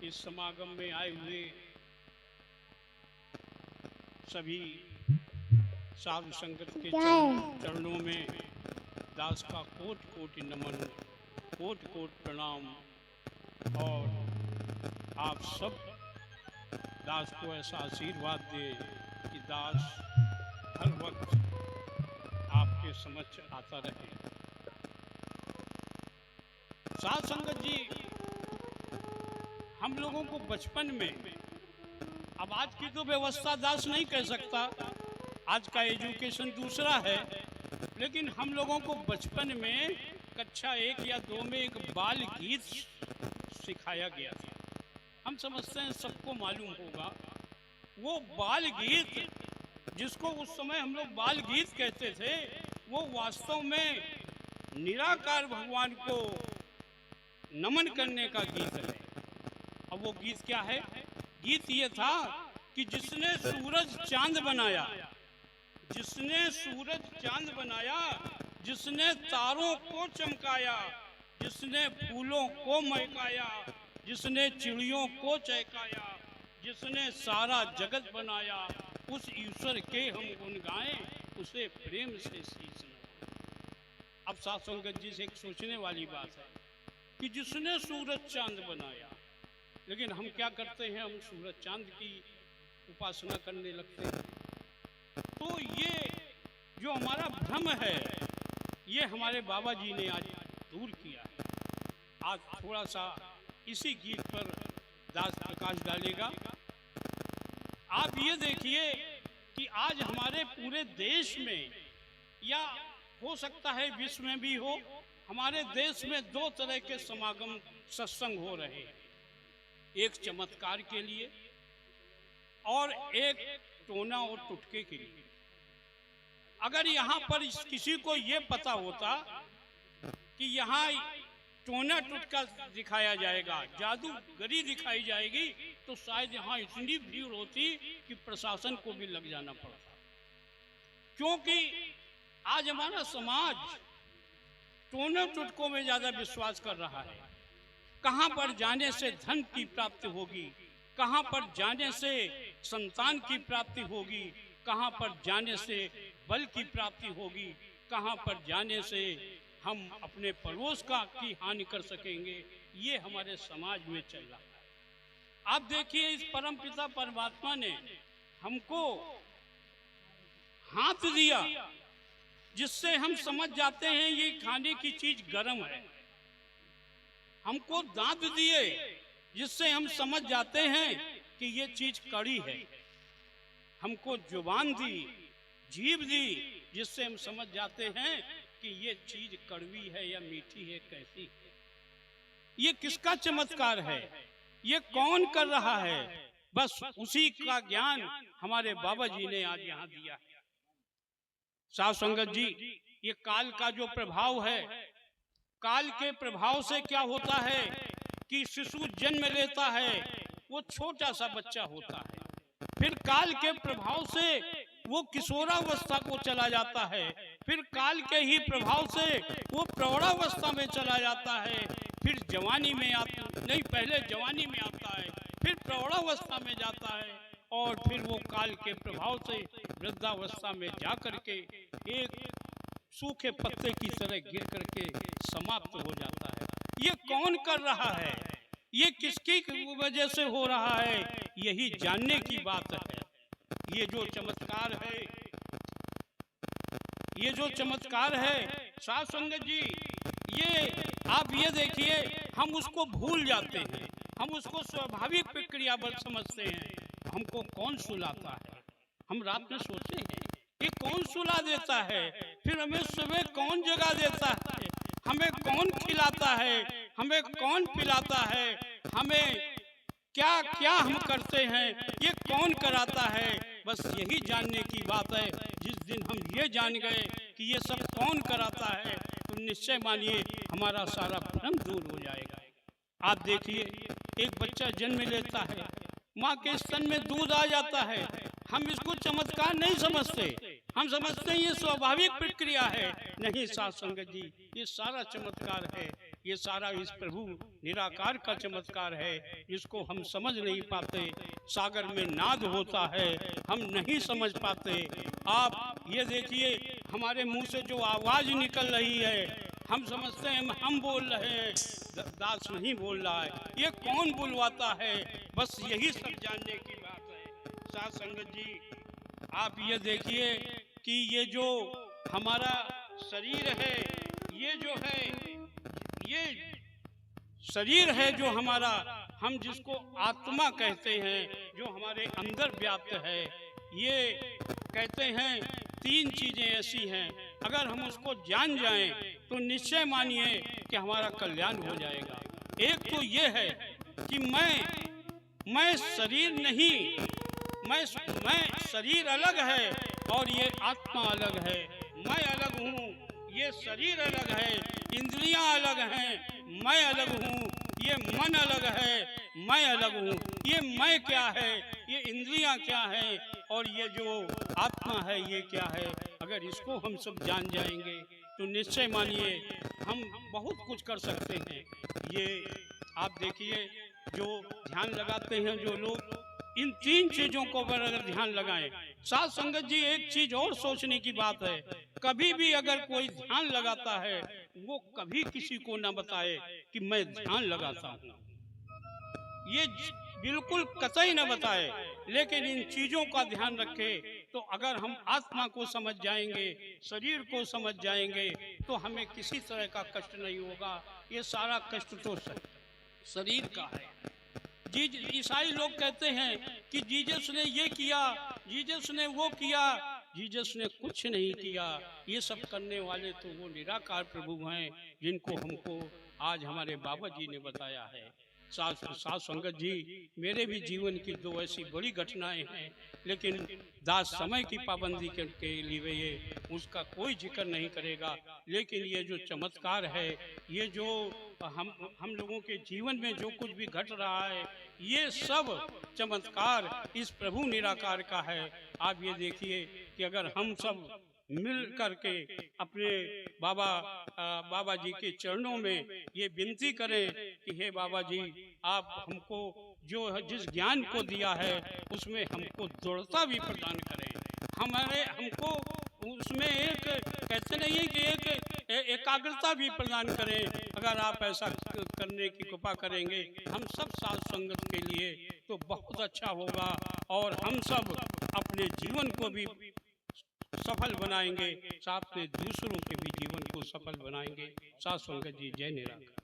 इस समागम में आए हुए सभी साधु संगत के चरणों में दास का कोट कोटि नमन, कोट कोट प्रणाम। और आप सब दास को ऐसा आशीर्वाद दें कि दास हर वक्त आपके समक्ष आता रहे। साध संगत जी, हम लोगों को बचपन में, अब आज की तो व्यवस्था दास नहीं कह सकता, आज का एजुकेशन दूसरा है, लेकिन हम लोगों को बचपन में कक्षा 1 या 2 में एक बाल गीत सिखाया गया था। हम समझते हैं सबको मालूम होगा वो बाल गीत, जिसको उस समय हम लोग बाल गीत कहते थे, वो वास्तव में निराकार भगवान को नमन करने का गीत है। अब वो गीत क्या है? गीत ये था कि जिसने सूरज चांद बनाया, जिसने सूरज चांद बनाया, जिसने तारों को चमकाया, जिसने फूलों को महकाया, जिसने चिड़ियों को चहकाया, जिसने सारा जगत बनाया, उस ईश्वर के हम गुण गाएं, उसे प्रेम से शीश नवाएं। अब साध संगत जी से एक सोचने वाली बात है कि जिसने सूरज चांद बनाया, लेकिन हम क्या करते हैं? हम सूरज चांद की उपासना करने लगते हैं। तो ये जो हमारा भ्रम है, ये हमारे बाबा जी ने आज दूर किया है। आज थोड़ा सा इसी गीत पर दास प्रकाश डालेगा। आप ये देखिए कि आज हमारे पूरे देश में, या हो सकता है विश्व में भी हो, हमारे देश में 2 तरह के समागम सत्संग हो रहे हैं। एक चमत्कार के लिए और एक टोना और टुटके के लिए। अगर यहाँ पर किसी को ये पता होता कि यहाँ टोना टुटका दिखाया जाएगा, जादूगरी दिखाई जाएगी, तो शायद यहाँ इतनी भीड़ होती कि प्रशासन को भी लग जाना पड़ता। क्योंकि आज हमारा समाज टोने टुटकों में ज्यादा विश्वास कर रहा है। कहाँ पर जाने से धन की प्राप्ति होगी, कहाँ पर जाने से संतान की प्राप्ति होगी, कहाँ पर जाने से बल की प्राप्ति होगी, कहाँ पर जाने से हम अपने पड़ोस की हानि कर सकेंगे, ये हमारे समाज में चल रहा है। आप देखिए, इस परम पिता परमात्मा ने हमको हाथ दिया, जिससे हम समझ जाते हैं ये खाने की चीज गर्म है। हमको दांत दिए, जिससे हम समझ जाते हैं कि ये चीज कड़ी है। हमको जुबान दी, जीभ दी, जिससे हम समझ जाते हैं कि ये चीज कड़वी है या मीठी है, कैसी है। ये किसका चमत्कार है? ये कौन कर रहा है? बस उसी का ज्ञान हमारे बाबा जी ने आज यहाँ दिया है। साध संगत जी, ये काल का जो प्रभाव है, काल के प्रभाव से क्या होता है कि शिशु जन्म लेता है, वो छोटा सा बच्चा होता है, फिर काल के प्रभाव से वो किशोरावस्था को चला जाता है, फिर काल के ही प्रभाव से वो प्रौढ़ावस्था में चला जाता है, फिर जवानी में आता नहीं, पहले जवानी में आता है, फिर प्रौढ़ावस्था में जाता है, और फिर वो काल के प्रभाव से वृद्धावस्था में जा करके एक सूखे पत्ते की तरह गिर करके समाप्त हो जाता है। ये कौन कर रहा है? ये किसकी वजह से हो रहा है? यही जानने की बात है। ये जो चमत्कार है, ये जो चमत्कार है साध संगत जी, ये आप ये देखिए, हम उसको भूल जाते हैं, हम उसको स्वाभाविक प्रक्रिया बल समझते हैं। हमको कौन सुलाता है? हम रात में सोते हैं ये कौन सुला देता है, फिर हमें सुबह कौन जगा देता है, हमें कौन खिलाता है, हमें कौन पिलाता है, हमें क्या क्या हम करते हैं, ये कौन कराता है। बस यही जानने की बात है। जिस दिन हम ये जान गए कि ये सब कौन कराता है, तो निश्चय मानिए हमारा सारा भ्रम दूर हो जाएगा। आप देखिए, एक बच्चा जन्म लेता है, माँ के स्तन में दूध आ जाता है, हम इसको चमत्कार नहीं समझते, हम समझते हैं ये स्वाभाविक प्रक्रिया है। नहीं साध संगत जी, ये सारा चमत्कार है, ये सारा इस प्रभु निराकार का चमत्कार है, जिसको हम समझ नहीं पाते। सागर में नाद होता है, हम नहीं समझ पाते। आप ये देखिए, हमारे मुंह से जो आवाज़ निकल रही है, हम समझते हैं हम बोल रहे हैं, दास नहीं बोल रहा है। ये कौन बुलवाता है, बस यही सब जानने की बात है। साथ संगत जी, आप ये देखिए कि ये जो हमारा शरीर है, ये जो है, ये शरीर है जो हमारा, हम जिसको आत्मा कहते हैं, जो हमारे अंदर व्याप्त है, ये कहते हैं तीन चीज़ें ऐसी हैं, अगर हम उसको जान जाएं तो निश्चय मानिए कि हमारा कल्याण हो जाएगा। एक तो ये है कि मैं शरीर नहीं, मैं शरीर अलग है और ये आत्मा अलग है। मैं अलग हूँ, ये शरीर अलग है, इंद्रियां अलग हैं, मैं अलग हूँ, ये मन अलग है, मैं अलग हूँ। ये मैं क्या है, ये इंद्रियां क्या है, और ये जो आत्मा है ये क्या है। अगर इसको हम सब जान जाएंगे तो निश्चय मानिए हम बहुत कुछ कर सकते हैं। ये आप देखिए, जो ध्यान लगाते हैं जो लोग, इन तीन चीजों को अगर ध्यान लगाएं। साथ संगत जी, एक चीज और सोचने की बात है, कभी भी अगर कोई ध्यान लगाता है, वो कभी किसी को ना बताए कि मैं ध्यान लगाता हूँ, ये बिल्कुल कतई न बताए। लेकिन इन चीजों का ध्यान रखे तो अगर हम आत्मा को समझ जाएंगे, शरीर को समझ जाएंगे, तो हमें किसी तरह का कष्ट नहीं होगा। ये सारा कष्ट तो शरीर का है। ईसाई लोग कहते हैं कि जीसस ने ये किया, जीसस ने वो किया। जीसस ने कुछ नहीं किया। ये सब करने वाले तो वो निराकार प्रभु हैं, जिनको हमको आज हमारे बाबा जी ने बताया है। साथ संगत जी, मेरे भी जीवन की दो ऐसी बड़ी घटनाएं हैं, लेकिन दास समय की पाबंदी के लिए ये उसका कोई जिक्र नहीं करेगा। लेकिन ये जो चमत्कार है, ये जो हम लोगों के जीवन में जो कुछ भी घट रहा है, ये सब चमत्कार इस प्रभु निराकार का है। आप ये देखिए कि अगर हम सब मिल करके अपने बाबा जी के चरणों में ये विनती करें कि हे बाबा जी, आप हमको जो जिस ज्ञान को दिया है उसमें हमको दृढ़ता भी प्रदान करें, हमको उसमें एक, कहते नहीं है कि एक एकाग्रता भी प्रदान करें। अगर आप ऐसा करने की कृपा करेंगे हम सब साथ संगत के लिए, तो बहुत अच्छा होगा और हम सब अपने जीवन को भी सफल बनाएंगे, साथ में दूसरों के भी जीवन को सफल बनाएंगे। साथ संगत जी, जय निराकार।